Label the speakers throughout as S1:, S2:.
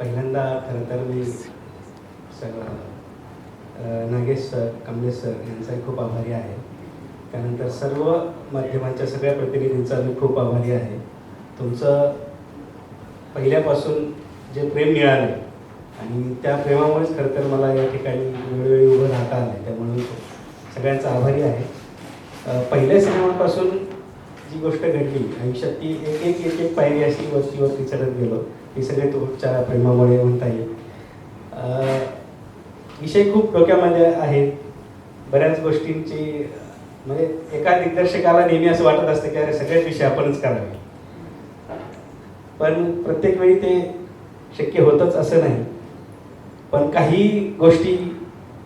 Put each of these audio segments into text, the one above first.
S1: पहिल्यांदा खरं तर मी नागेश सर, कमलेश सर यांचाही खूप आभारी आहे. त्यानंतर सर्व माध्यमांच्या सगळ्या प्रतिनिधींचा मी खूप आभारी आहे. तुमचं पहिल्यापासून जे प्रेम मिळालं आणि त्या प्रेमामुळेच खरं तर मला या ठिकाणी वेळोवेळी उभं राहता आलं, त्यामुळे सगळ्यांचा आभारी आहे. पहिल्या सिनेमापासून जी गोष्ट घडली आयुष्यात ती एक एक पायरी अशी वरती चढत गेलो. ही सगळे तुमच्या प्रेमामुळे म्हणता येईल. विषय खूप डोक्यामध्ये आहेत. बऱ्याच गोष्टींची म्हणजे एका दिग्दर्शकाला नेहमी असं वाटत असतं की अरे सगळेच विषय आपणच करावे, पण प्रत्येक वेळी ते शक्य होतच असं नाही. पण काही गोष्टी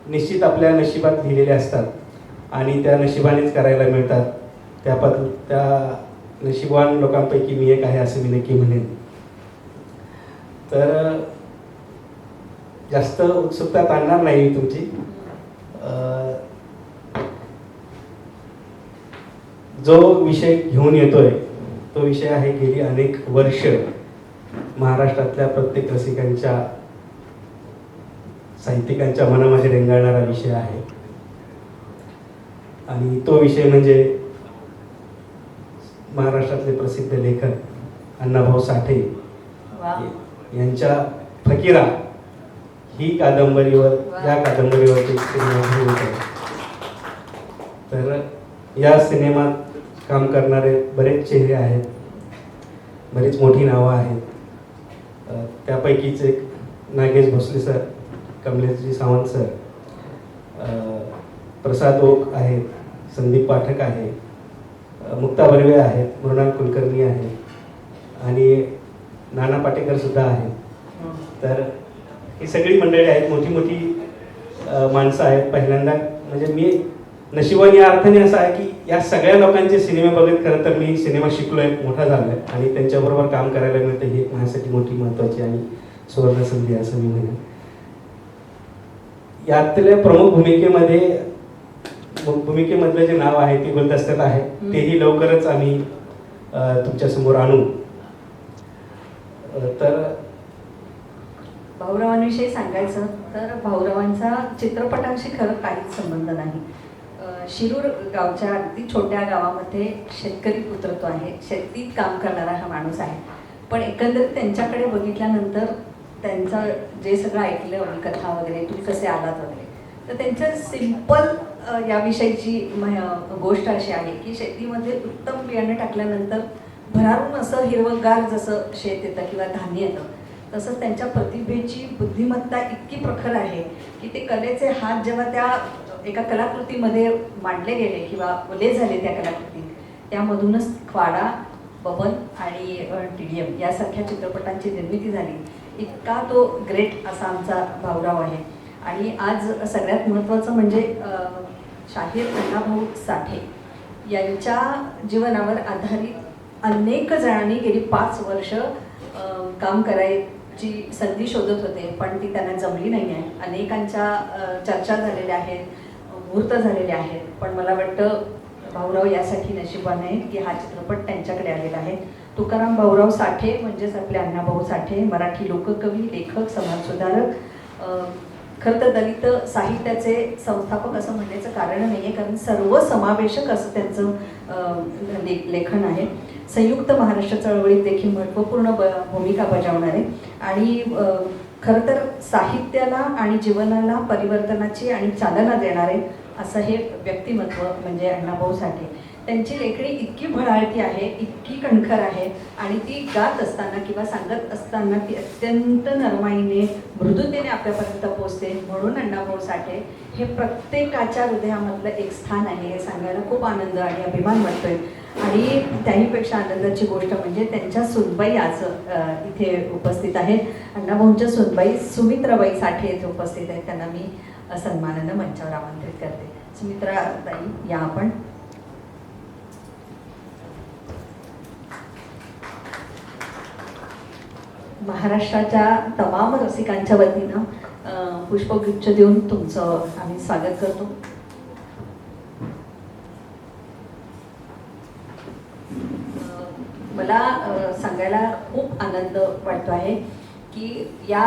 S1: निश्चित आपल्या नशिबात लिहिलेल्या असतात आणि त्या नशिबानेच करायला मिळतात. त्या नशिबवान लोकांपैकी मी एक आहे असं मी नक्की म्हणेन. तर जास्त उत्सुकता ताणणार नाही तुमची. जो विषय घेऊन येतोय तो विषय आहे गेली अनेक वर्ष महाराष्ट्रातल्या प्रत्येक रसिकांच्या, साहित्यिकांच्या मनामध्ये रेंगाळणारा विषय आहे. आणि तो विषय म्हणजे महाराष्ट्रातले प्रसिद्ध लेखक अण्णाभाऊ साठे यांच्या फकीरा ही कादंबरीवर, या कादंबरीवरती सिनेमा आहे. तर या सिनेमात काम करणारे बरेच चेहरे आहेत, बरीच मोठी नावं आहेत. त्यापैकीच एक नागेश भोसले सर, कमलेशजी सावंत सर, प्रसाद ओक आहेत, संदीप पाठक आहे, मुक्ता बर्वे आहेत, मृणाल कुलकर्णी आहे आणि नाना पाटेकर सुद्धा आहेत. तर ही सगळी मंडळी आहेत, मोठी मोठी माणसं आहेत. पहिल्यांदा म्हणजे मी नशिबाने या अर्थाने असं आहे की या सगळ्या लोकांचे सिनेमे बघत खरं तर मी सिनेमा शिकलोय, मोठा झालोय आणि त्यांच्याबरोबर काम करायला मिळतं ही माझ्यासाठी मोठी महत्त्वाची आणि सुवर्ण संधी असं मी म्हणेन. यातल्या प्रमुख भूमिकेमधलं जे नाव आहे ते गुलदस्त्यात आहे, तेही लवकरच आम्ही तुमच्या समोर आणू. तर
S2: भाऊरावांविषयी सांगायचं तर भाऊरावांचा चित्रपटांशी खरं काहीच संबंध नाही. शिरूर गावच्या अगदी छोट्या गावामध्ये शेतकरी पुत्र तो आहे, शेतीत काम करणारा हा माणूस आहे. पण एकंदरीत त्यांच्याकडे बघितल्यानंतर त्यांचं जे सगळं ऐकलं आणि कथा वगैरे, तुम्ही कसे आलात वगैरे, तर त्यांच्या सिंपल याविषयीची गोष्ट अशी आहे की शेतीमध्ये उत्तम बियाणं टाकल्यानंतर भरारून असं हिरवंगार जसं शेत येतं किंवा धान्य येतं, तसंच त्यांच्या प्रतिभेची बुद्धिमत्ता इतकी प्रखर आहे की ते कलेचे हात जेव्हा त्या एका कलाकृतीमध्ये मांडले गेले किंवा उले झाले त्या कलाकृतीत, त्यामधूनच ख्वाडा, बबन आणि TDM यासारख्या चित्रपटांची निर्मिती झाली. इतका तो ग्रेट असा आमचा भाऊराव आहे. आणि आज सगळ्यात महत्त्वाचं म्हणजे शाहीर अण्णाभाऊ साठे यांच्या जीवनावर आधारित अनेक जणांनी गेली 5 वर्ष काम करायची संधी शोधत होते, पण ती त्यांना जमली नाही आहे. अनेकांच्या चर्चा झालेल्या आहेत, मुहूर्त झालेले आहेत, पण मला वाटतं भाऊराव यासाठी नशिबाने आहे की हा चित्रपट त्यांच्याकडे आलेला आहे. तुकाराम भाऊराव साठे म्हणजेच आपले अण्णाभाऊ साठे मराठी लोककवी, लेखक, समाजसुधारक, खरं तर दलित साहित्याचे संस्थापक असं म्हणण्याचं कारण नाही आहे, कारण सर्व समावेशक असं त्यांचं लेखन आहे. संयुक्त महाराष्ट्र चळवळीत देखील महत्त्वपूर्ण भूमिका बजावणारे आणि खरं तर साहित्याला आणि जीवनाला परिवर्तनाची आणि चालना देणारे असं हे व्यक्तिमत्व म्हणजे अण्णाभाऊ साठे. त्यांची लेखणी इतकी भळाळती आहे, इतकी कणखर आहे आणि ती गात असताना किंवा सांगत असताना ती अत्यंत नरमाईने, मृदुतेने आपल्यापर्यंत पोचते. म्हणून अण्णाभाऊ साठे हे प्रत्येकाच्या हृदयामधलं एक स्थान आहे, हे सांगायला खूप आनंद आणि अभिमान वाटतोय. आणि त्याहीपेक्षा आनंदाची गोष्ट म्हणजे त्यांच्या सुनबाई आज इथे उपस्थित आहेत. अण्णाभाऊंच्या सुनबाई सुमित्राबाई साठे इथे उपस्थित आहेत. त्यांना मी सन्मानानं मंचावर आमंत्रित करते. सुमित्राताई या आपण. महाराष्ट्राच्या तमाम रसिकांच्या वतीनं पुष्पगुच्छ देऊन तुमचं आम्ही स्वागत करतो. मला सांगायला खूप आनंद वाटतो आहे की या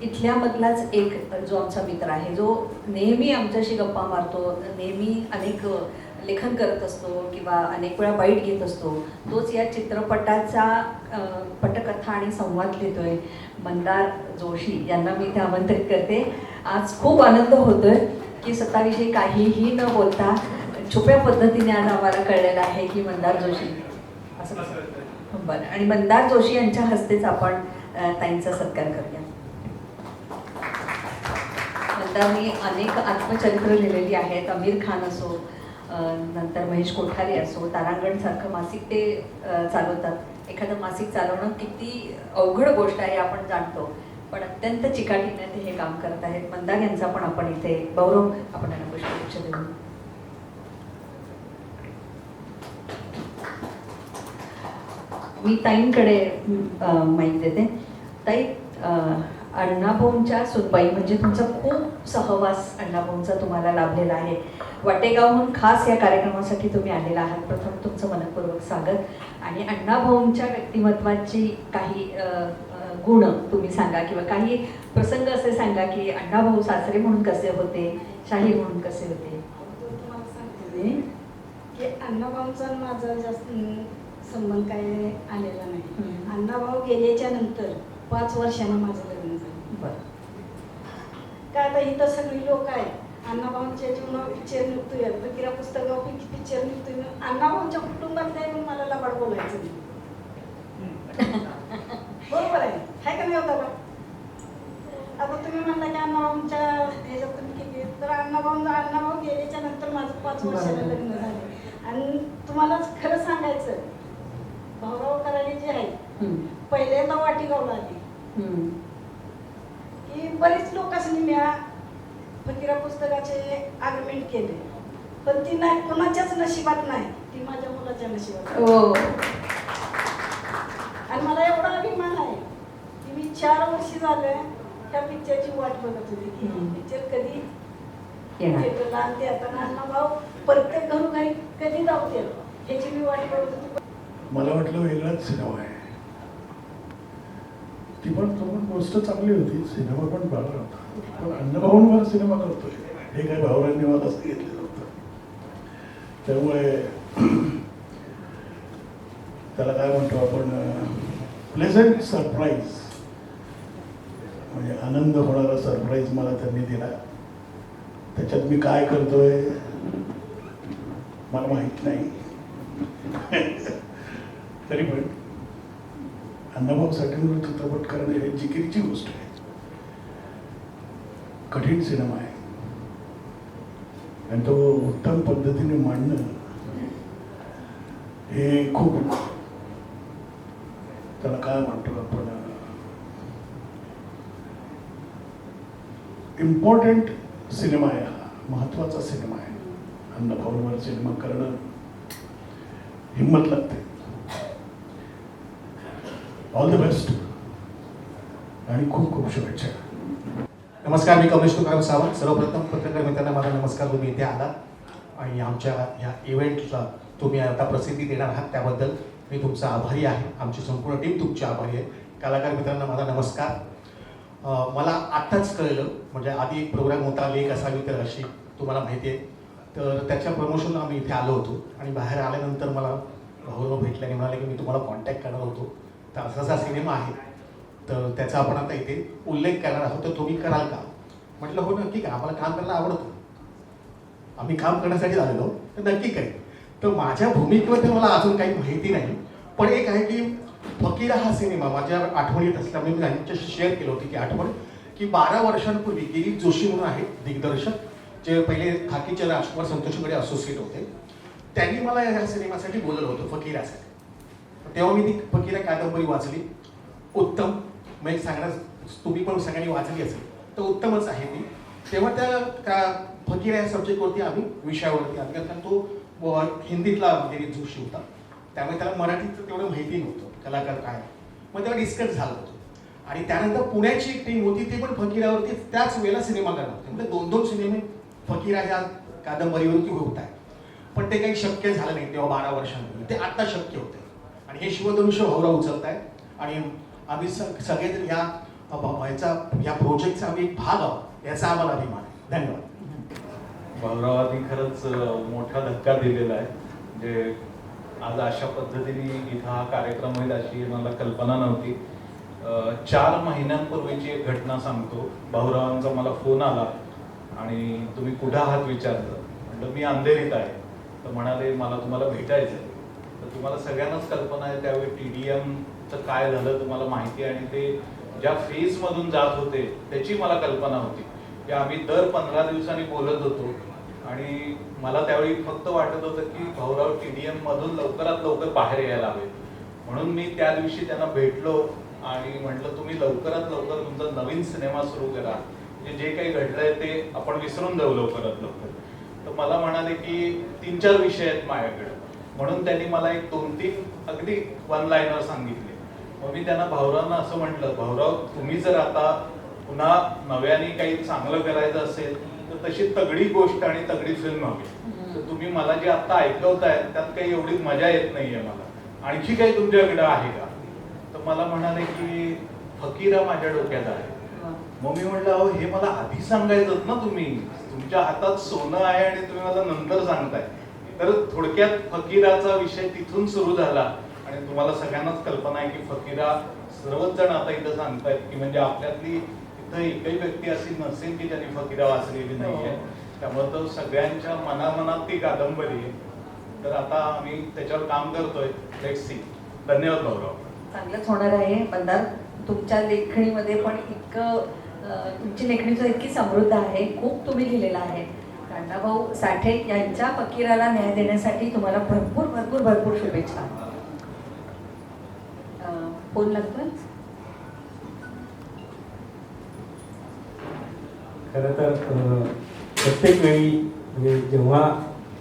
S2: इथल्यामधलाच एक जो आमचा मित्र आहे, जो नेहमी आमच्याशी गप्पा मारतो, नेहमी अनेक लेखन करत असतो किंवा अनेक वेळा बाईट घेत असतो, तोच या चित्रपटाचा पटकथा आणि संवाद लिहितोय, मंदार जोशी यांना मी इथे आमंत्रित करते. आज खूप आनंद होतोय की स्वतःविषयी काहीही न बोलता छुप्या पद्धतीने आज आम्हाला कळलेलं आहे की मंदार जोशी असं कसं. बरं, आणि मंदार जोशी यांच्या हस्तेच आपण ताईंचा सत्कार करूया. मंदारनी अनेक आत्मचरित्र लिहिलेली आहेत. आमिर खान असो, नंतर महेश कोठारे असो, तारांगणसारखं मासिक ते चालवतात. एखादं मासिक चालवणं किती अवघड गोष्ट आहे आपण जाणतो, पण अत्यंत चिकाटीने ते हे काम करत आहेत. मंदार यांचा पण आपण इथे गौरव आपण त्यांना पुष्पगुच्छ देऊ. मी ताईंकडे माहिती देते. ताई, अण्णाभाऊंच्या सुनबाई म्हणजे तुमचा खूप सहवास अण्णाभाऊंचा तुम्हाला लाभलेला आहे. वाटेगावहून खास या कार्यक्रमासाठी तुम्ही आलेला आहात. प्रथम तुमचं मनपूर्वक स्वागत. आणि अण्णाभाऊंच्या व्यक्तिमत्वाची काही गुण तुम्ही सांगा किंवा काही प्रसंग असे सांगा की अण्णाभाऊ सासरे म्हणून कसे होते, शाही म्हणून कसे होते.
S3: तुम्हाला सांगते मी की अण्णाभाऊंचा माझा जास्त संबंध काही आलेला नाही. अण्णाभाऊ गेल्याच्या नंतर 5 वर्षानं माझं लग्न झालं.
S2: बरं.
S3: काय आता इथं सगळी लोक आहेत. अण्णाभाऊंच्या जीवनावर पिक्चर निघतोय, फकीरा पुस्तकावर पिक्चर निघतोय, अण्णाभाऊंच्या कुटुंबात नाही म्हणून मला लबाड बोलायचं नाही. बरोबर आहे, हाय का नाही होता का? आता तुम्ही म्हणला की अण्णाभाऊंच्या ह्याच्यात तुम्ही किती, तर अण्णाभाऊ गेल्याच्या नंतर माझं 5 वर्षाला लग्न झालं. आणि तुम्हाला खरं सांगायचं, भाऊराव कराडे जे आहे पहिल्यांदा वाटेगावला आले की बरीच लोकांनी मी फकीरा पुस्तकाचे आर्ग्युमेंट केले, पण ती नाही कोणाच्याच नशिबात नाही, ती माझ्या मुलाच्या नशिबात. आणि मला एवढा अभिमान आहे की मी 4 वर्षी झालं त्या पिक्चरची वाट बघत होती की पिक्चर कधी थिएटरला आणते. आता अण्णाभाऊ प्रत्येक घरोघरी कधी जाऊते ह्याची मी वाट बघत होती.
S4: मला वाटलं वेगळाच सिनेमा आहे. ती पण गोष्ट चांगली होती, सिनेमा पण बरा होता. पण अण्णाभाऊंवर सिनेमा करतोय हे काही भावरांनी मला असं घेतलेलं होतं. त्यामुळे त्याला काय म्हणतो आपण, प्लेझंट सरप्राईज, म्हणजे आनंद होणारा सरप्राईज मला त्यांनी दिला. त्याच्यात मी काय करतोय मला माहित नाही. तरी पण अण्णाभाऊसाठी चित्रपट करणे हे जिकिरीची गोष्ट आहे. कठीण सिनेमा आहे आणि तो उत्तम पद्धतीने मांडणं हे खूप, त्याला काय म्हणतो आपण, इम्पॉर्टंट सिनेमा आहे. हा महत्वाचा सिनेमा आहे. अण्णाभाऊंवर सिनेमा करणं हिंमत लागते. ऑल द बेस्ट आणि खूप खूप शुभेच्छा.
S5: नमस्कार, मी कमलेश तुकाराम सावंत. सर्वप्रथम पत्रकार मित्रांना माझा नमस्कार. तुम्ही इथे आलात आणि आमच्या ह्या इव्हेंटला तुम्ही आता प्रसिद्धी देणार आहात त्याबद्दल मी तुमचा आभारी आहे. आमची संपूर्ण टीम तुमची आभारी आहे. कलाकार मित्रांना माझा नमस्कार. मला आत्ताच कळलं, म्हणजे आधी एक प्रोग्राम होता लेख असावी तर अशी, तुम्हाला माहिती आहे, तर त्याच्या प्रमोशनला आम्ही इथे आलो होतो आणि बाहेर आल्यानंतर मला भाऊ भेटल्याने म्हणाले की मी तुम्हाला कॉन्टॅक्ट करणार होतो, तर असा सिनेमा आहे तर त्याचा आपण आता इथे उल्लेख करणार आहोत, तर तुम्ही कराल का? म्हटलं हो नक्की का, आम्हाला काम करायला आवडतं, आम्ही काम करण्यासाठी आलेलो, तर नक्की करेल. तर माझ्या भूमिकेबद्दल मला अजून काही माहिती नाही, पण एक आहे की फकीरा हा सिनेमा माझ्या आठवणीत असल्यामुळे मी त्यांच्याशी शेअर केलं होतं की आठवण की 12 वर्षांपूर्वी गिरीश जोशी म्हणून आहेत दिग्दर्शक, जे पहिले खाकीचे राजकुमार संतोषीकडे असोसिएट होते, त्यांनी मला या सिनेमासाठी बोलवलं होतं फकीरासाठी. तेव्हा मी ती फकीरा कादंबरी वाचली. उत्तम, म्हणजे सांगणार तुम्ही पण सगळ्यांनी वाचली असेल तर उत्तमच आहे ती. तेव्हा त्या फकीरा या सब्जेक्टवरती आम्ही विषयावरती आम्ही, कारण तो हिंदीतला गिरीश जोशी होता, त्यामुळे त्याला मराठीचं तेवढं माहिती नव्हतं कलाकार काय. मग त्याला डिस्कस झालं होतं आणि त्यानंतर पुण्याची एक टीम होती, ती पण फकीरावरती त्याच वेळेला सिनेमा करणार होती. म्हणजे 2-2 सिनेमे फकीरा ह्या कादंबरीवरती होत आहे. पण ते काही शक्य झालं नाही तेव्हा 12 वर्षांपूर्वी, ते आत्ता शक्य होते. आणि हे शिवधनुष्य भाऊराव उचलत आहे आणि आम्ही सगळेजण ह्या या प्रोजेक्टचा आम्ही एक भाग आहोत याचा आम्हाला अभिमान आहे. धन्यवाद.
S6: भाऊरावांनी खरंच मोठा धक्का दिलेला आहे. म्हणजे आज अशा पद्धतीने इथं हा कार्यक्रम होईल अशी मला कल्पना नव्हती. 4 महिन्यांपूर्वीची एक घटना सांगतो. भाऊरावांचा मला फोन आला आणि तुम्ही कुठं आहात विचारलं. म्हटलं मी अंधेरीत आहे. तर म्हणाले मला तुम्हाला भेटायचं आहे. तर तुम्हाला सगळ्यांनाच कल्पना आहे त्यावेळी TDMचं काय झालं तुम्हाला माहिती आहे आणि ते ज्या फेजमधून जात होते त्याची मला कल्पना होती की आम्ही दर 15 दिवसांनी बोलत होतो आणि मला त्यावेळी फक्त वाटत होतं की भाऊराव TDM मधून लवकरात लवकर बाहेर यायला हवे. म्हणून मी त्या दिवशी त्यांना भेटलो आणि म्हटलं तुम्ही लवकरात लवकर तुमचा नवीन सिनेमा सुरू करा. म्हणजे जे काही घडलंय ते आपण विसरून जाऊ लवकरात लवकर. तर मला म्हणाले की 3-4 विषय आहेत माझ्याकडे. म्हणून त्यांनी मला एक 2-3 अगदी वन लाईनर सांगितले. मग मी त्यांना भाऊरावांना असं म्हटलं भाऊराव तुम्ही जर आता पुन्हा नव्याने काही चांगलं करायचं असेल तर तशी तगडी गोष्ट आणि तगडी फिल्म हवी. तर तुम्ही मला जे आता ऐकवताय त्यात काही एवढी मजा येत नाहीये मला. आणखी काही तुमच्याकडे आहे का? तर मला म्हणाले की फकीरा माझ्या डोक्यात आहे. मग मी म्हटलं अहो हे मला आधी सांगायचं ना तुम्ही. तुमच्या हातात सोनं आहे आणि तुम्ही मला नंतर सांगताय. तर थोडक्यात फकीराचा विषय तिथून सुरू झाला आणि तुम्हाला सगळ्यांनाच कल्पना आहे की फकीरा सर्वच जण आता इथं सांगतायत की म्हणजे आपल्यातली इथं एकही व्यक्ती अशी नसेल की ज्यांनी फकीरा वाचलेली नाहीये. त्यामुळे तो सगळ्यांच्या मनामनात ती कादंबरी आहे. तर आता आम्ही त्याच्यावर काम करतोय. Let's see. धन्यवाद भाऊराव.
S2: चांगलंच होणार आहे. मंदार तुमच्या लेखणीमध्ये पण इतकं तुमची लेखणी सुद्धा इतकी समृद्ध आहे. खूप तुम्ही लिहिलेलं आहे. अण्णाभाऊ साठे यांच्या फकीराला न्याय देण्यासाठी तुम्हाला भरपूर भरपूर भरपूर शुभेच्छा. फोन लागतोय.
S1: खरं तर प्रत्येक वेळी म्हणजे जेव्हा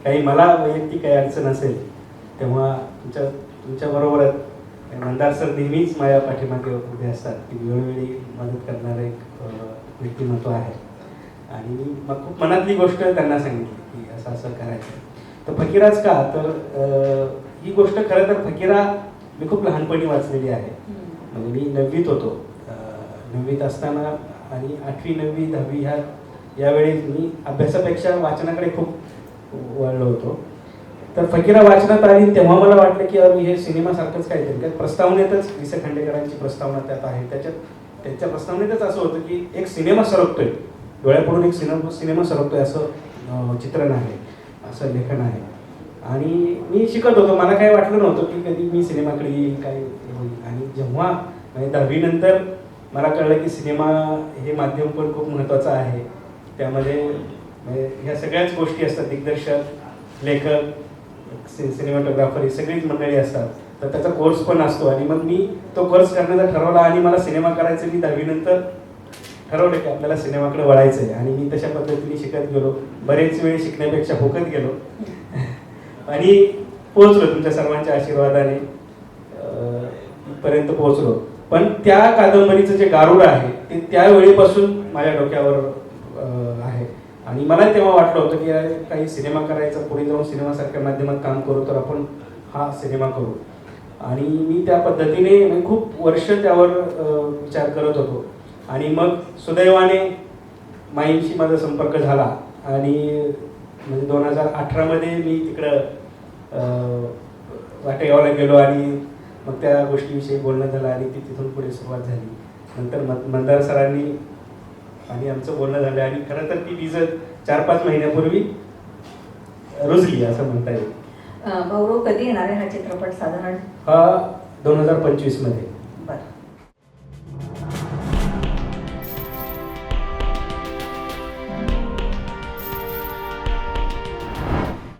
S1: काही मला वैयक्तिक काही अडचण असेल तेव्हा तुमच्याबरोबर मंदार सर नेहमीच माझ्या पाठीमागे उभे असतात की वेळोवेळी मदत करणारं एक व्यक्तिमत्व आहे. आणि मी मग खूप मनातली गोष्ट त्यांना सांगितली की असं असं करायचं. तर फकीराच का तर ही गोष्ट खरं तर फकीरा मी खूप लहानपणी वाचलेली आहे. म्हणजे मी 9वीत होतो. 9वीत असताना आणि 8वी 9वी 10वी यावेळेस मी अभ्यासापेक्षा वाचनाकडे खूप वळलो होतो. तर फकीरा वाचनात आली तेव्हा मला वाटलं की अरे हे सिनेमासारखंच काहीतरी. कारण प्रस्तावनेतच वि. स. खांडेकरांची प्रस्तावना त्यात आहे. त्यांच्या प्रस्तावनेतच असं होतं की एक सिनेमा सरकतोय डोळ्यापुढून, एक सिनेमा सरकतोय असं चित्रण आहे, असं लेखन आहे. आणि मी शिकत होतो. मला काही वाटलं नव्हतं की कधी मी सिनेमाकडे येईल काय होईल. आणि जेव्हा म्हणजे 10वी नंतर मला कळलं की सिनेमा हे माध्यम पण खूप महत्त्वाचं आहे. त्यामध्ये म्हणजे ह्या सगळ्याच गोष्टी असतात. दिग्दर्शक, लेखक, सिनेमॅटोग्राफर ही सगळीच मंडळी असतात. तर त्याचा कोर्स पण असतो. आणि मग मी तो कोर्स करण्याचा ठरवला आणि मला सिनेमा करायचं. मी 10वी नंतर ठरवलं की आपल्याला सिनेमाकडे वळायचं आहे. आणि मी तशा पद्धतीने शिकत गेलो. बरेच वेळ शिकण्यापेक्षा होकत गेलो आणि पोहोचलो तुमच्या सर्वांच्या आशीर्वादाने इथपर्यंत पोहोचलो. पण त्या कादंबरीचं जे गारुड आहे ते त्यावेळीपासून माझ्या डोक्यावर आहे. आणि मला तेव्हा वाटलं होतं की काही सिनेमा करायचा, पुढे जाऊन सिनेमासारख्या माध्यमात काम करू तर आपण हा सिनेमा करू. आणि मी त्या पद्धतीने खूप वर्ष त्यावर विचार करत होतो. आणि मग सुदैवाने माईंशी माझा संपर्क झाला आणि म्हणजे 2018मध्ये मी तिकडं वाटेगावला गेलो आणि मग त्या गोष्टीविषयी बोलणं झालं आणि ती तिथून पुढे सुरुवात झाली. नंतर मंदार सरांनी आणि आमचं बोलणं झालं आणि खरं तर ती वीज 4-5 महिन्यापूर्वी रुजली असं म्हणता येईल.
S2: भाऊराव कधी येणार आहे हा चित्रपट साधारण?
S1: हा 2025 मध्ये.